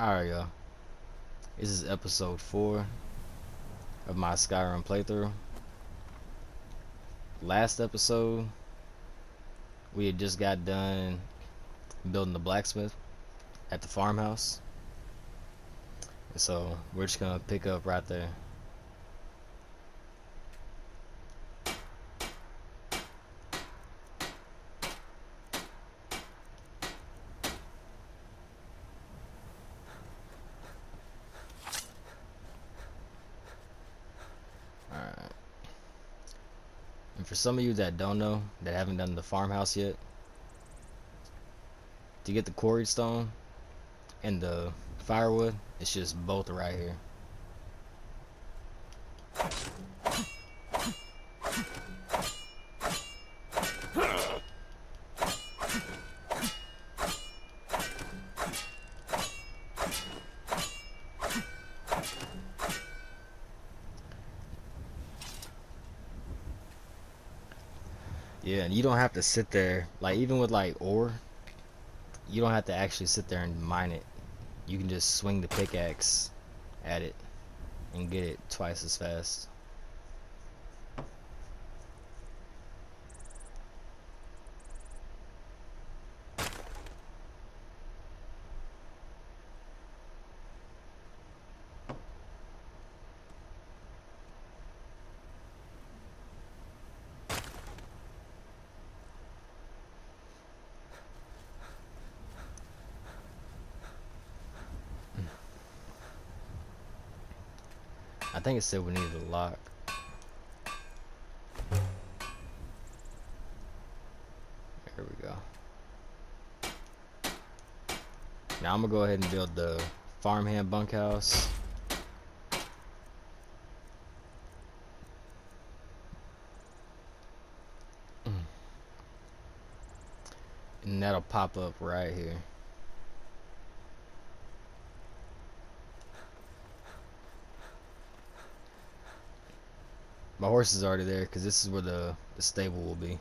Alright, y'all. This is episode 4 of my Skyrim playthrough. Last episode, we had just got done building the blacksmith at the farmhouse. And so, we're just gonna pick up right there. Alright. And for some of you that don't know, that haven't done the farmhouse yet, to get the quarried stone and the firewood, it's just both right here. Yeah, and you don't have to sit there, like even with like ore, you don't have to actually sit there and mine it. You can just swing the pickaxe at it and get it twice as fast. I think it said we needed a lock. There we go. Now I'm gonna go ahead and build the farmhand bunkhouse. And that'll pop up right here. My horse is already there because this is where the stable will be.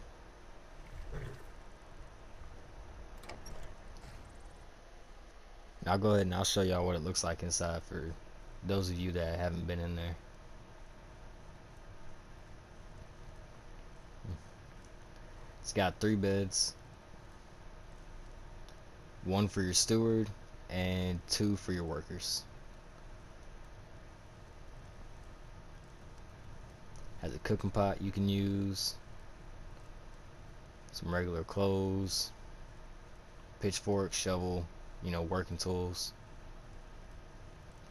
Now I'll go ahead and I'll show y'all what it looks like inside for those of you that haven't been in there. It's got 3 beds. 1 for your steward and 2 for your workers. Has a cooking pot you can use, some regular clothes, pitchfork, shovel, you know, working tools,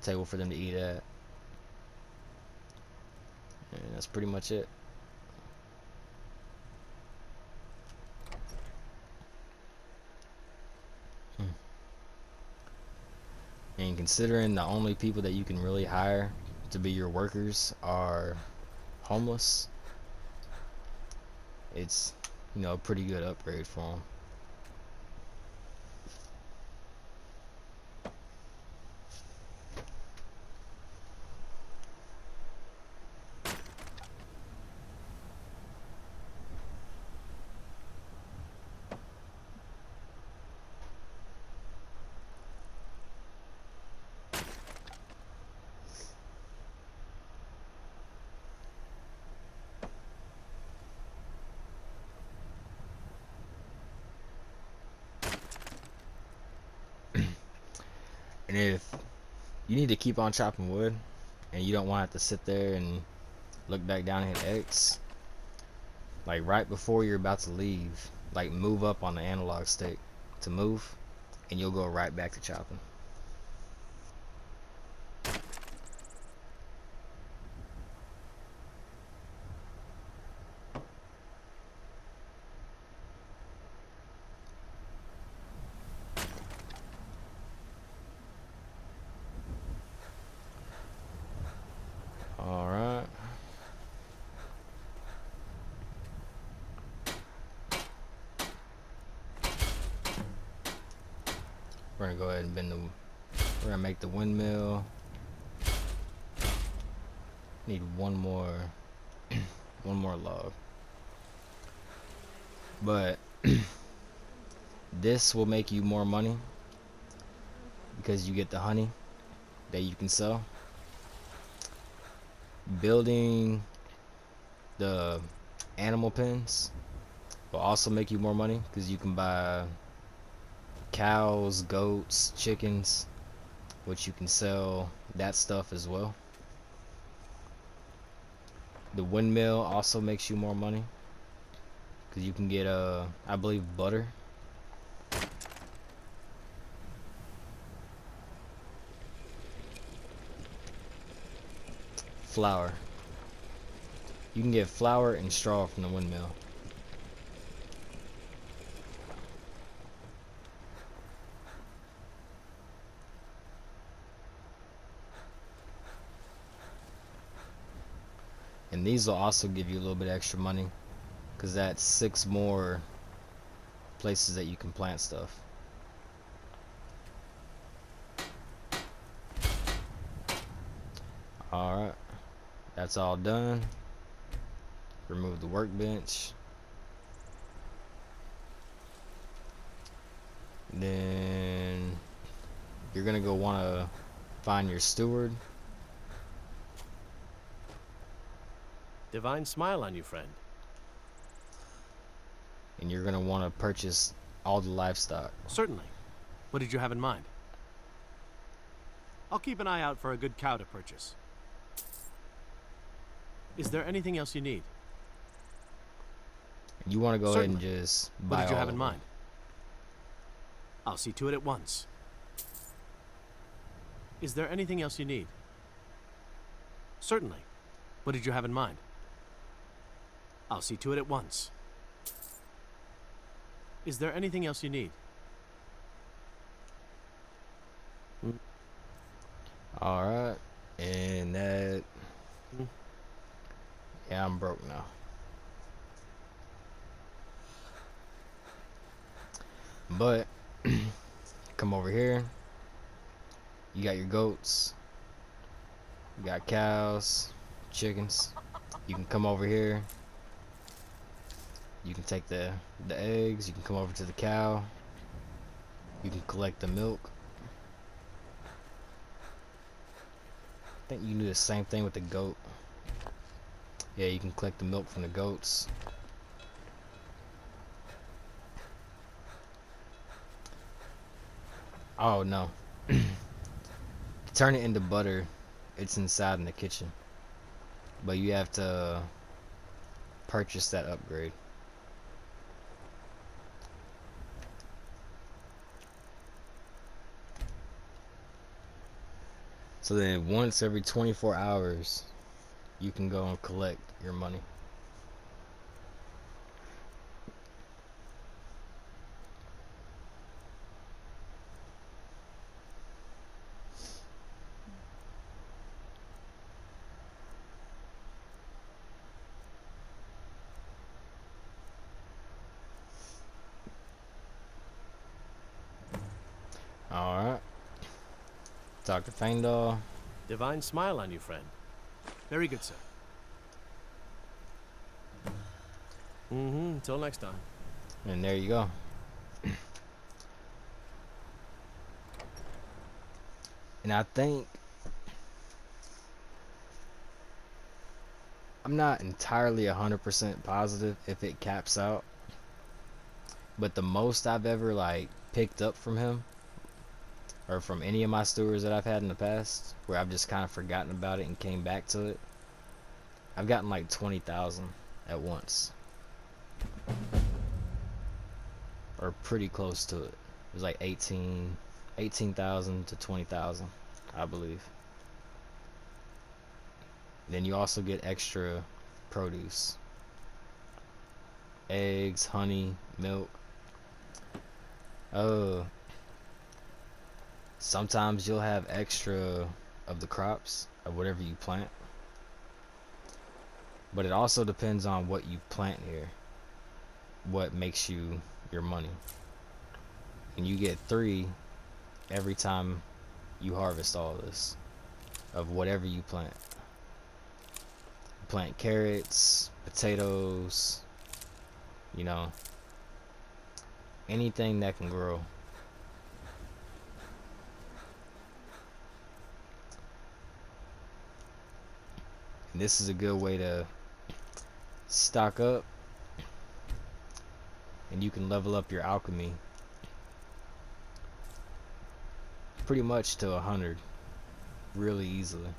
table for them to eat at, and that's pretty much it. And considering the only people that you can really hire to be your workers are homeless, it's, you know, a pretty good upgrade for them. And if you need to keep on chopping wood and you don't want to have to sit there and look back down and hit X, like right before you're about to leave, like move up on the analog stick to move and you'll go right back to chopping. Alright. We're gonna go ahead and we're gonna make the windmill. Need one more one more log. But this will make you more money because you get the honey that you can sell. Building the animal pens will also make you more money because you can buy cows, goats, chickens, which you can sell that stuff as well. The windmill also makes you more money because you can get I believe butter. Flour. You can get flour and straw from the windmill. And these will also give you a little bit extra money because that's 6 more places that you can plant stuff. Alright, that's all done. Remove the workbench. Then you're gonna go want to find your steward. Divine smile on you, friend. And you're gonna want to purchase all the livestock. Certainly. What did you have in mind? I'll keep an eye out for a good cow to purchase. Is there anything else you need? You want to go Certainly. ahead and just buy What did you all have of in them. mind? I'll see to it at once. Is there anything else you need? Certainly. What did you have in mind? I'll see to it at once. Is there anything else you need? Alright, and that, yeah, I'm broke now. But come over here. You got your goats, you got cows, chickens. You can come over here. You can take the eggs. You can come over to the cow. You can collect the milk. I think you can do the same thing with the goat. Yeah, you can collect the milk from the goats. Oh no. Turn it into butter. It's inside in the kitchen. But you have to purchase that upgrade. So then once every 24 hours, you can go and collect your money. Alright. Dr. Fangdahl. Divine smile on you, friend. Very good, sir. Until next time. And there you go. And I think I'm not entirely 100% positive if it caps out, but the most I've ever like picked up from him, or from any of my stewards that I've had in the past, where I've just kind of forgotten about it and came back to it, I've gotten like 20,000 at once, or pretty close to it. It was like 18,000 to 20,000, I believe. Then you also get extra produce, eggs, honey, milk. Sometimes you'll have extra of the crops of whatever you plant, but it also depends on what you plant here, what makes you your money. And you get 3 every time you harvest all this of whatever you plant. Plant carrots, potatoes, you know, anything that can grow. And this is a good way to stock up, and you can level up your alchemy pretty much to 100 really easily.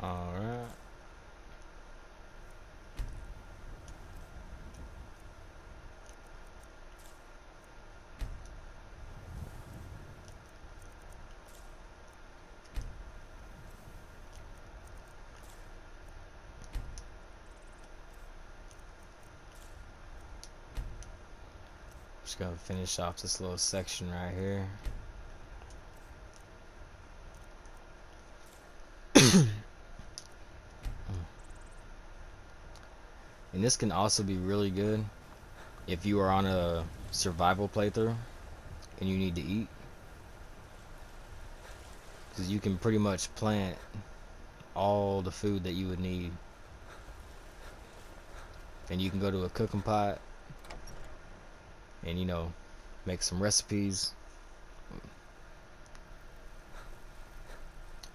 Alright. Just gonna finish off this little section right here. And this can also be really good if you are on a survival playthrough and you need to eat, because you can pretty much plant all the food that you would need, and you can go to a cooking pot and, you know, make some recipes,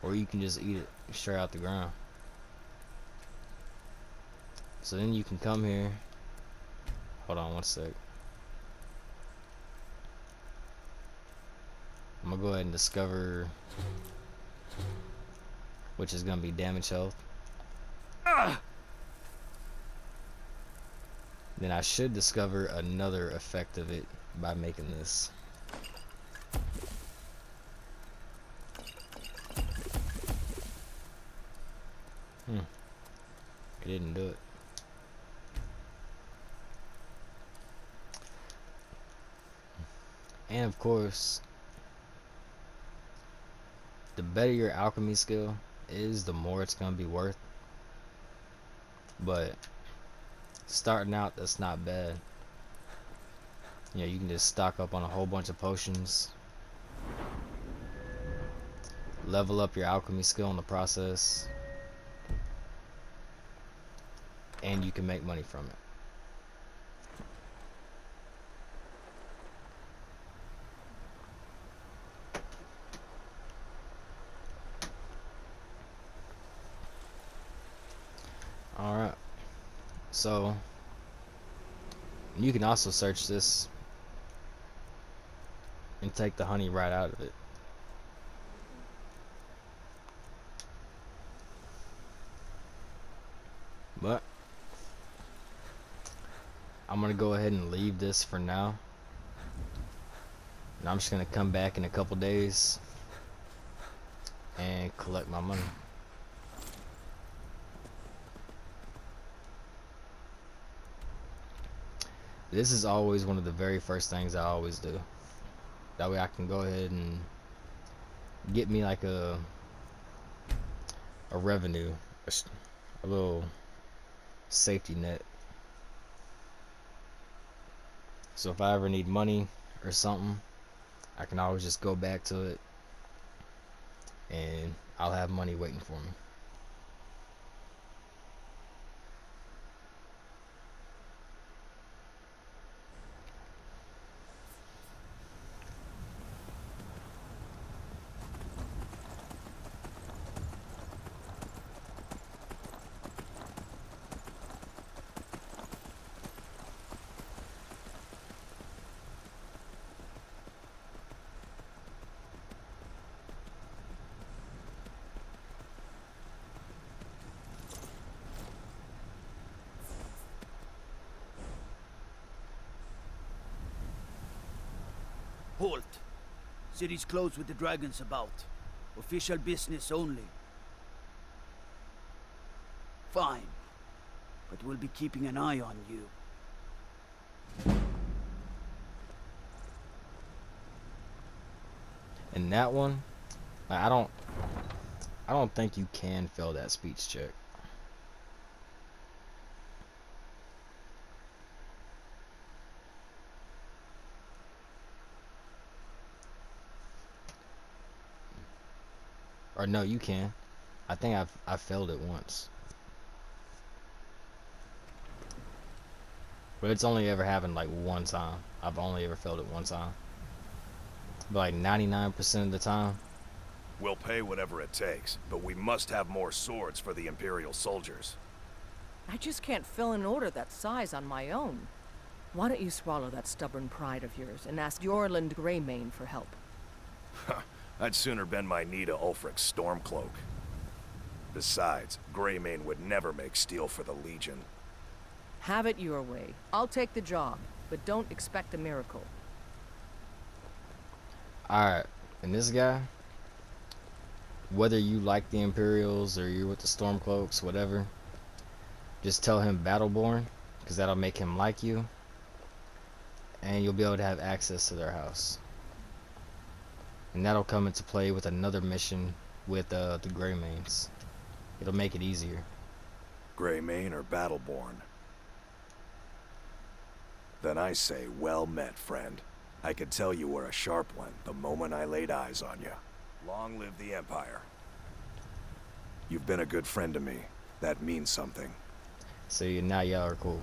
or you can just eat it straight out the ground. So then you can come here. Hold on one sec. I'm gonna go ahead and discover, which is gonna be damage health. Then I should discover another effect of it by making this. It didn't do it. And of course, the better your alchemy skill is, the more it's gonna be worth. But starting out, that's not bad. You know, you can just stock up on a whole bunch of potions, level up your alchemy skill in the process, and you can make money from it. Alright, so you can also search this and take the honey right out of it. But I'm gonna go ahead and leave this for now, and I'm just gonna come back in a couple days and collect my money. This is always one of the very first things I always do. That way I can go ahead and get me like a revenue, a little safety net. So if I ever need money or something, I can always just go back to it and I'll have money waiting for me. Halt. City's closed with the dragons about. Official business only. Fine. But we'll be keeping an eye on you. And that one Like, I don't think you can fail that speech check. Or no, you can. I think I failed it once. But it's only ever happened like one time. I've only ever failed it one time. But like 99% of the time. We'll pay whatever it takes, but we must have more swords for the Imperial soldiers. I just can't fill an order that size on my own. Why don't you swallow that stubborn pride of yours and ask Yorland Greymane for help? I'd sooner bend my knee to Ulfric's Stormcloak. Besides, Greymane would never make steel for the Legion. Have it your way. I'll take the job, but don't expect a miracle. Alright, and this guy, whether you like the Imperials or you're with the Stormcloaks, whatever, just tell him Battleborn, because that'll make him like you, and you'll be able to have access to their house. And that'll come into play with another mission with the Greymanes. It'll make it easier. Greymane or Battleborn? Then I say, well met, friend. I could tell you were a sharp one the moment I laid eyes on you. Long live the Empire. You've been a good friend to me. That means something. See, now y'all are cool.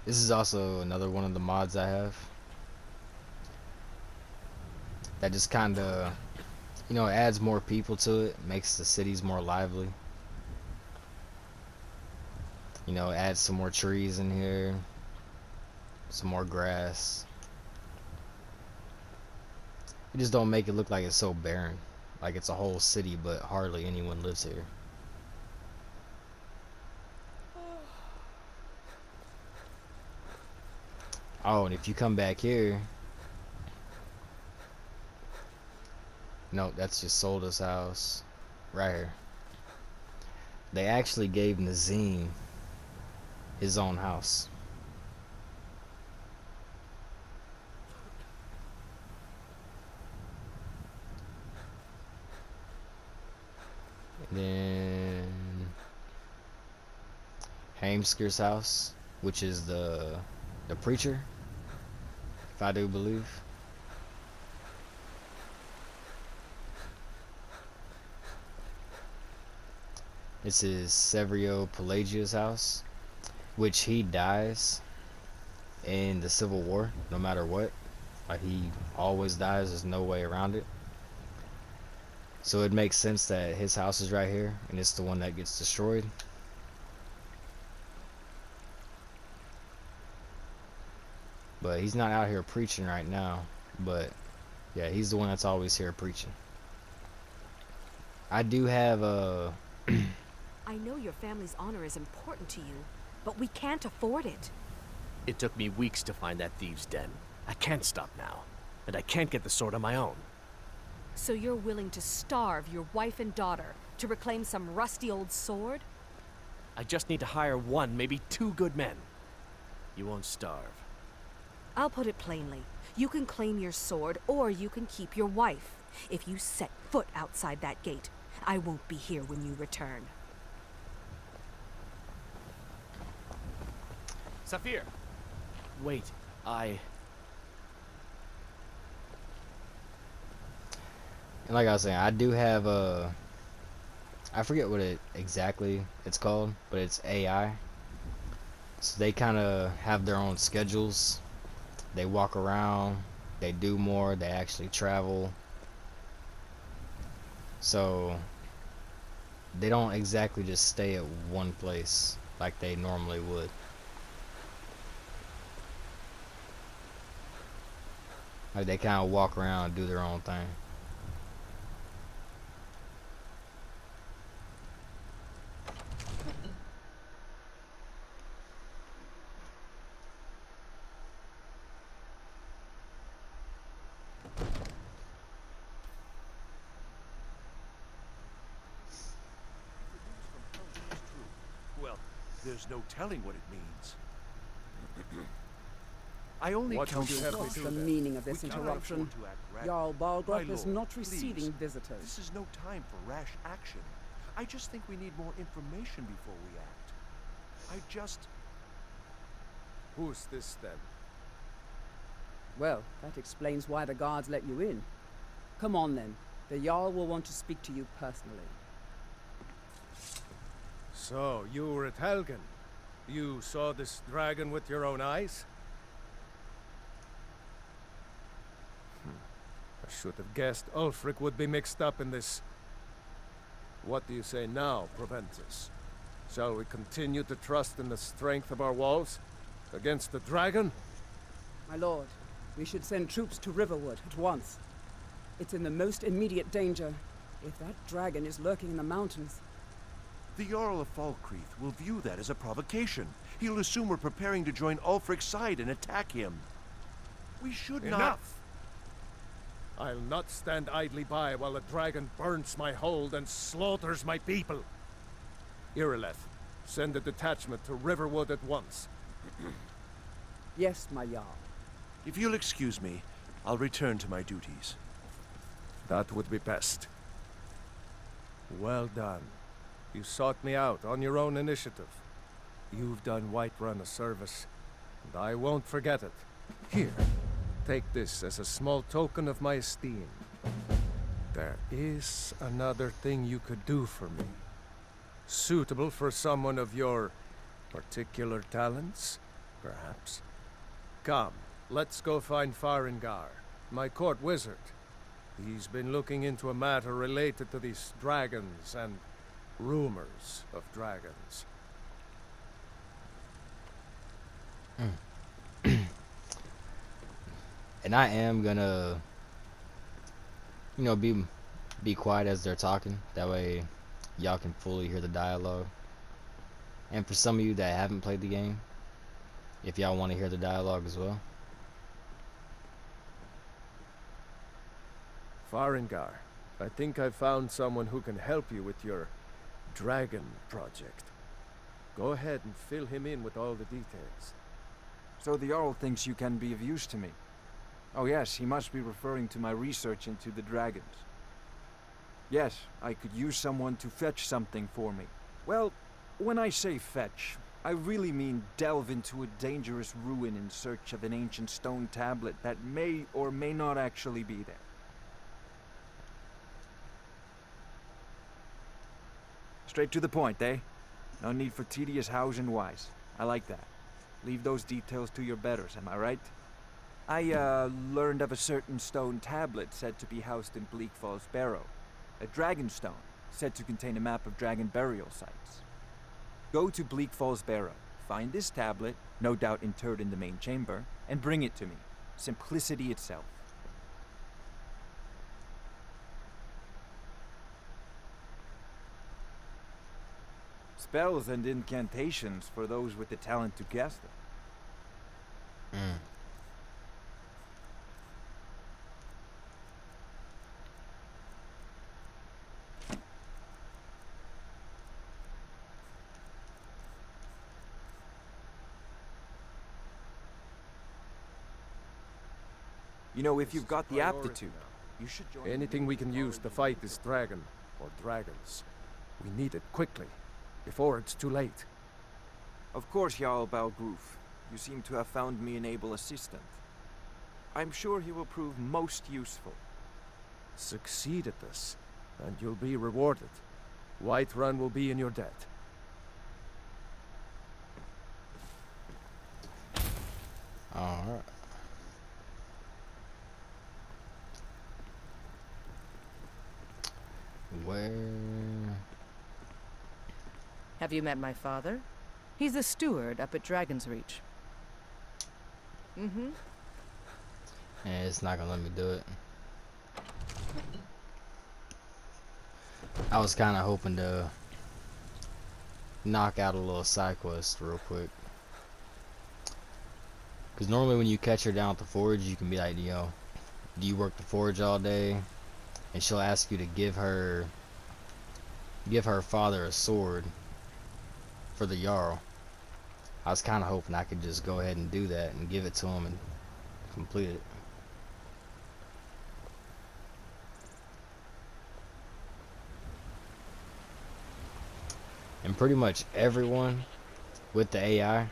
This is also another one of the mods I have. That just kind of, you know, adds more people to it, makes the cities more lively. You know, adds some more trees in here, some more grass. You just don't make it look like it's so barren, like it's a whole city but hardly anyone lives here. Oh, and if you come back here, no, that's just Solda's house right here. They actually gave Nazim his own house. And then Hamsker's house, which is the preacher, if I do believe. This is Severio Pelagia's house, which he dies in the Civil War, no matter what. Like, he always dies, there's no way around it. So it makes sense that his house is right here, and it's the one that gets destroyed. But he's not out here preaching right now. But yeah, he's the one that's always here preaching. I do have a I know your family's honor is important to you, but we can't afford it. It took me weeks to find that thieves' den. I can't stop now, and I can't get the sword on my own. So you're willing to starve your wife and daughter to reclaim some rusty old sword? I just need to hire one, maybe two good men. You won't starve. I'll put it plainly. You can claim your sword, or you can keep your wife. If you set foot outside that gate, I won't be here when you return. Saphir! Wait, and like I was saying, I do have I forget what it exactly it's called, but it's AI. So they kind of have their own schedules. They walk around, they do more, they actually travel. So they don't exactly just stay at one place like they normally would. Like, they kind of walk around and do their own thing. There's no telling what it means. I only What would counted you have me What's do the then? meaning of this We cannot interruption? afford to act rash. Jarl My Balgruuf is lord, not receiving please. visitors. This is no time for rash action. I just think we need more information before we act. Who's this then? Well, that explains why the guards let you in. Come on then. The Jarl will want to speak to you personally. So, you were at Helgen. You saw this dragon with your own eyes? I should have guessed Ulfric would be mixed up in this. What do you say now, Proventus? Shall we continue to trust in the strength of our walls? Against the dragon? My lord, we should send troops to Riverwood at once. It's in the most immediate danger. If that dragon is lurking in the mountains... The Jarl of Falkreath will view that as a provocation. He'll assume we're preparing to join Ulfric's side and attack him. We should not... Enough! I'll not stand idly by while the dragon burns my hold and slaughters my people. Irileth, send a detachment to Riverwood at once. Yes, my Jarl. If you'll excuse me, I'll return to my duties. That would be best. Well done. You sought me out on your own initiative. You've done Whiterun a service, and I won't forget it. Here, take this as a small token of my esteem. There is another thing you could do for me. Suitable for someone of your particular talents, perhaps. Come, let's go find Farengar, my court wizard. He's been looking into a matter related to these dragons and rumors of dragons. And I am gonna, you know, be quiet as they're talking. That way, y'all can fully hear the dialogue. And for some of you that haven't played the game, if y'all want to hear the dialogue as well. Farengar, I think I've found someone who can help you with your dragon project. Go ahead and fill him in with all the details. So the Jarl thinks you can be of use to me. Oh yes, he must be referring to my research into the dragons. Yes, I could use someone to fetch something for me. Well, when I say fetch, I really mean delve into a dangerous ruin in search of an ancient stone tablet that may or may not actually be there. Straight to the point, eh? No need for tedious hows and whys. I like that. Leave those details to your betters, am I right? I, learned of a certain stone tablet said to be housed in Bleak Falls Barrow. A dragon stone, said to contain a map of dragon burial sites. Go to Bleak Falls Barrow, find this tablet, no doubt interred in the main chamber, and bring it to me. Simplicity itself. Spells and incantations for those with the talent to cast them. You know, if you've got the aptitude, you should join... Anything we can use to fight this dragon, or dragons. We need it quickly, before it's too late. Of course, Jarl Balgruuf. You seem to have found me an able assistant. I'm sure he will prove most useful. Succeed at this, and you'll be rewarded. Whiterun will be in your debt. Alright. Where... Have you met my father? He's the steward up at Dragon's Reach. Mm-hmm. Yeah, it's not gonna let me do it. I was kind of hoping to knock out a little side quest real quick. Because normally when you catch her down at the forge, you can be like, you know, do you work the forge all day? And she'll ask you to give her father a sword for the Jarl. I was kind of hoping I could just go ahead and do that and give it to him and complete it. And pretty much everyone with the AI,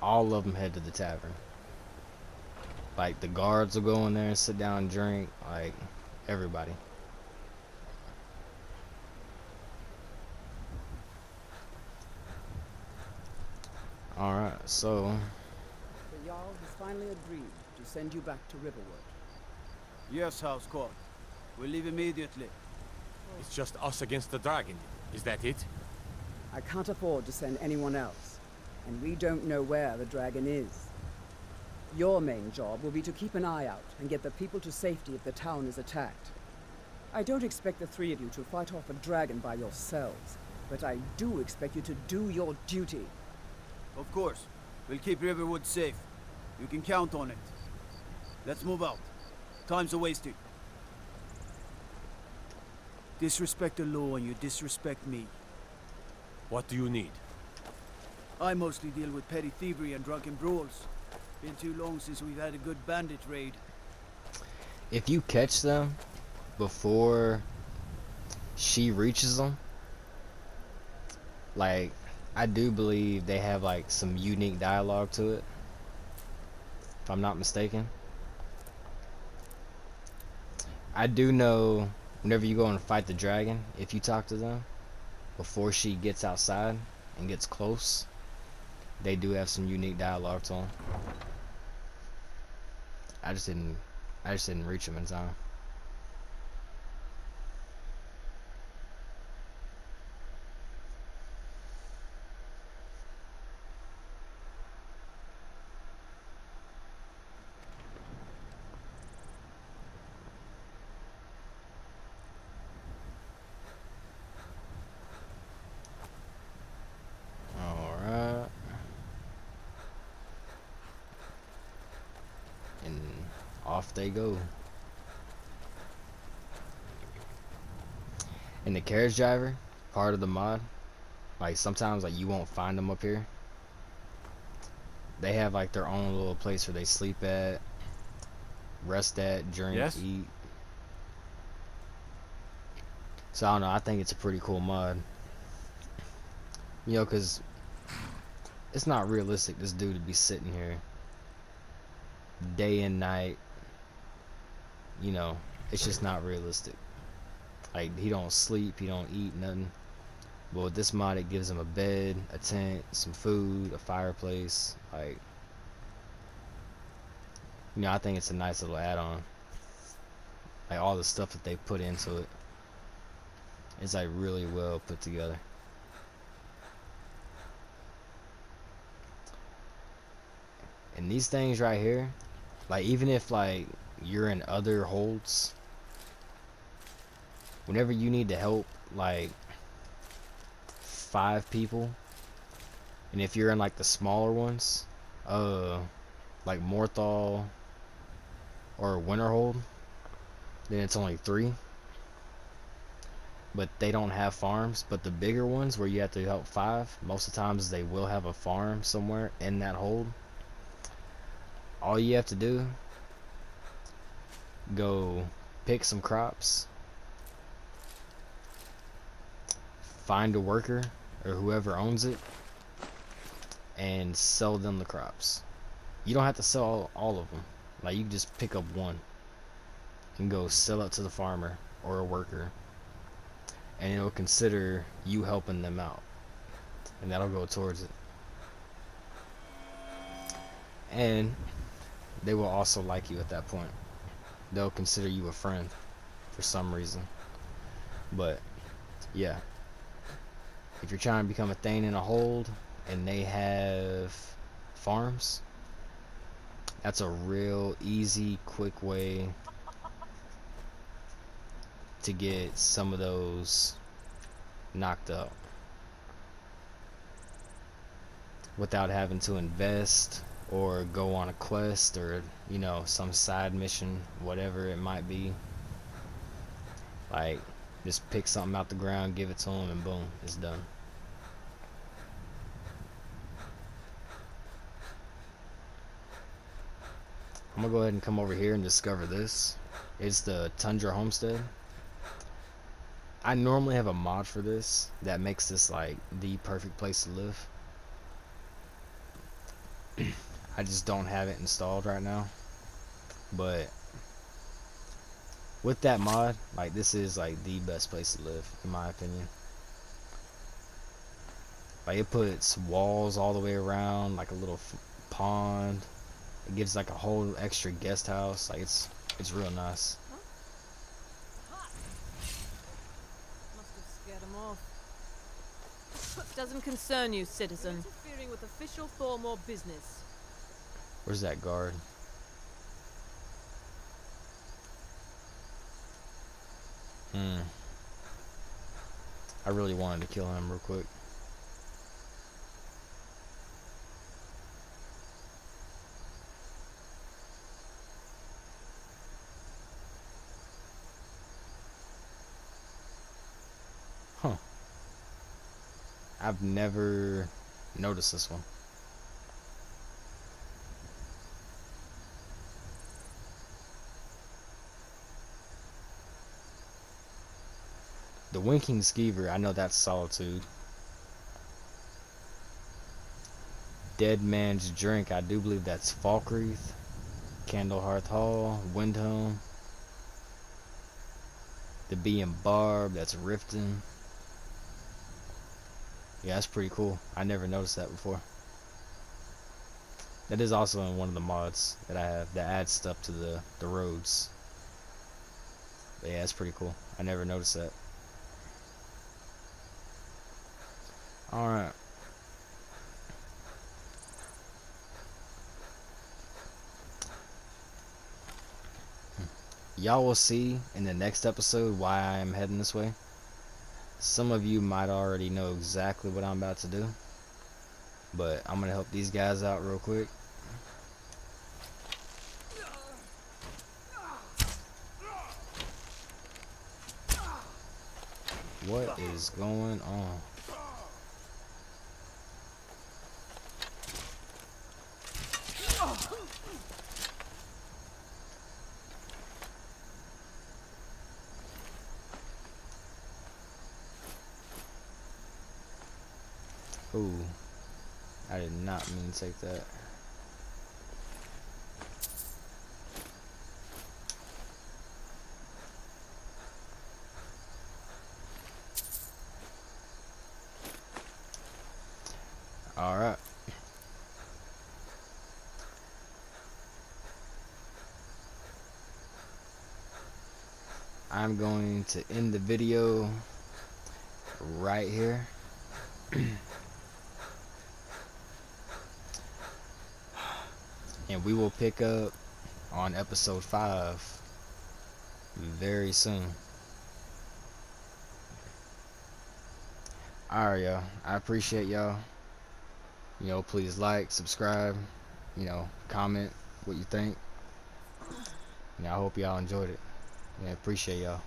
all of them head to the tavern. Like, the guards will go in there and sit down and drink. Like, everybody. Alright, so... The Jarl has finally agreed to send you back to Riverwood. Yes, House Court. We'll leave immediately. It's just us against the dragon. Is that it? I can't afford to send anyone else, and we don't know where the dragon is. Your main job will be to keep an eye out and get the people to safety if the town is attacked. I don't expect the three of you to fight off a dragon by yourselves, but I do expect you to do your duty. Of course. We'll keep Riverwood safe. You can count on it. Let's move out. Time's a-wasting. Disrespect the law and you disrespect me. What do you need? I mostly deal with petty thievery and drunken brawls. Been too long since we've had a good bandit raid. If you catch them before she reaches them, like, I do believe they have like some unique dialogue to it, if I'm not mistaken. I do know whenever you go and fight the dragon, if you talk to them before she gets outside and gets close, they do have some unique dialogue to them. I just didn't reach them in time. Alright. And off they go. And the carriage driver, part of the mod, like sometimes like you won't find them up here. They have like their own little place where they sleep at, rest at, drink, Yes? eat. So I don't know, I think it's a pretty cool mod. You know, cause it's not realistic this dude to be sitting here day and night. You know, it's just not realistic. Like, he don't sleep, he don't eat, nothing. But with this mod, it gives him a bed, a tent, some food, a fireplace. Like, you know, I think it's a nice little add-on. Like, all the stuff that they put into it is like really well put together. And these things right here, like, even if like you're in other holds, whenever you need to help like 5 people, and if you're in like the smaller ones, like Morthal or Winterhold, then it's only 3. But they don't have farms. But the bigger ones where you have to help 5, most of the times they will have a farm somewhere in that hold. All you have to do, go pick some crops, find a worker or whoever owns it, and sell them the crops. You don't have to sell all of them. Like, you can just pick up one and go sell it to the farmer or a worker, and it'll consider you helping them out, and that'll go towards it. And they will also like you at that point. They'll consider you a friend for some reason. But yeah, if you're trying to become a thane in a hold and they have farms, that's a real easy, quick way to get some of those knocked up without having to invest or go on a quest or, you know, some side mission, whatever it might be. Like, just pick something out the ground, give it to them, and boom, it's done. I'm gonna go ahead and come over here and discover this. It's the Tundra Homestead. I normally have a mod for this that makes this like the perfect place to live. I just don't have it installed right now. But with that mod, like this is like the best place to live in my opinion. Like it puts walls all the way around, like a little pond. It gives like a whole extra guest house. Like it's real nice. Must have scared him off. Doesn't concern you, citizen. Interfering with official Thormore business. Where's that guard? I really wanted to kill him real quick. Huh. I've never noticed this one. The Winking Skeever, I know that's Solitude. Dead Man's Drink, I do believe that's Falkreath. Candlehearth Hall, Windhome. The Bee and Barb, that's Riften. Yeah, that's pretty cool. I never noticed that before. That is also in one of the mods that I have that adds stuff to the roads. But yeah, that's pretty cool. I never noticed that. Alright. Y'all will see in the next episode why I am heading this way. Some of you might already know exactly what I'm about to do, but I'm gonna help these guys out real quick. What is going on? Ooh, I did not mean to take that. Alright. I'm going to end the video right here. And we will pick up on episode 5 very soon. Alright, y'all. I appreciate y'all. You know, please like, subscribe, you know, comment what you think. And I hope y'all enjoyed it. Yeah, appreciate y'all.